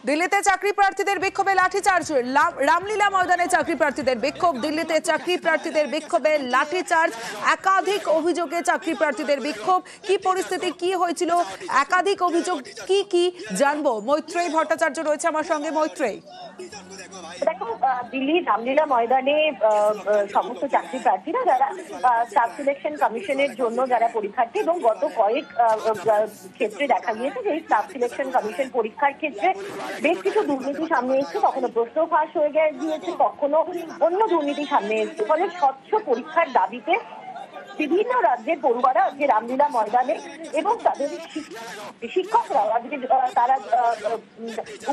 দিল্লিতে চাকরি প্রার্থীদের বিক্ষোভে লাঠিচার্জ। রামলীলা ময়দানে চাকরি প্রার্থীদের বিক্ষোভ। দিল্লিতে চাকরি প্রার্থীদের বিক্ষোভে লাঠিচার্জ। একাধিক অভিযোগে চাকরি প্রার্থীদের বিক্ষোভ। কি পরিস্থিতি, কি হয়েছিল, একাধিক অভিযোগ কি কি জানবো। মৈত্রেয়ী ভট্টাচার্য রয়েছে আমার সঙ্গে। মৈত্রেয়ী, দেখো, দিল্লির রামলীলা ময়দানে সমস্ত চাকরি প্রার্থীরা যারা স্টাফ সিলেকশন কমিশনের জন্য যারা পরীক্ষার্থী, এবং গত কয়েক ক্ষেত্রে দেখা গিয়েছে যে এই স্টাফ সিলেকশন কমিশন পরীক্ষার ক্ষেত্রে বেশ কিছু দুর্নীতি সামনে এসছে। কখনো প্রশ্ন ফাঁস হয়ে গিয়েছে, কখনো অন্য দুর্নীতি সামনে এসছে। ফলে স্বচ্ছ পরীক্ষার দাবিতে বিভিন্ন রাজ্যের পড়ুয়ারা আজকে রামলীলা ময়দানে এবং তাদের শিক্ষকরা আজকে তারা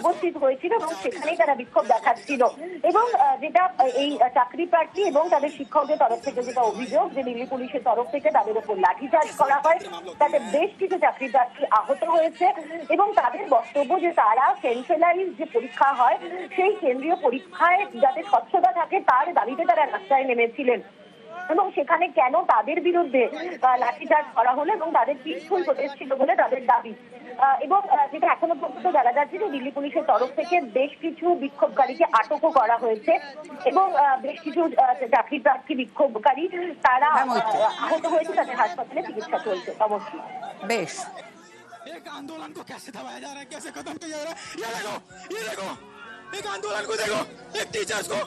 উপস্থিত হয়েছিল এবং সেখানেই তারা বিক্ষোভ দেখাচ্ছিল। এবং যেটা এই চাকরি প্রার্থী এবং তাদের শিক্ষকদের তরফ থেকে যেটা অভিযোগ, যে দিল্লি পুলিশের তরফ থেকে তাদের উপর লাঠিচার্জ করা হয়, তাতে বেশ কিছু চাকরি প্রার্থী আহত হয়েছে। এবং তাদের বক্তব্য যে তারা সেন্ট্রালাইজ যে পরীক্ষা হয় সেই কেন্দ্রীয় পরীক্ষায় যাতে স্বচ্ছতা থাকে তার দাবিতে তারা রাস্তায় নেমেছিলেন। এবং সেখানে কেন তাদের বিরুদ্ধে লাঠিচার্জ করা হলো এবং তাদের পিছন প্রোটেস্ট ছিল বলে তাদের দাবি। এবং যেটা এখনো পর্যন্ত জানা যাচ্ছে যে দিল্লি পুলিশের তরফ থেকে বেশ কিছু বিক্ষোভকারীকে আটকও করা হয়েছে এবং বেশ কিছু চাকরি প্রার্থী বিক্ষোভকারী তারা আহত হয়েছে, তাদের হাসপাতালে চিকিৎসা চলছে। অবশ্যই বেশ। एक आंदोलन को कैसे दबाया जा रहा है, कैसे खत्म किया जा रहा है, ये देखो, एक आंदोलन को देखो, एक टीचर्स को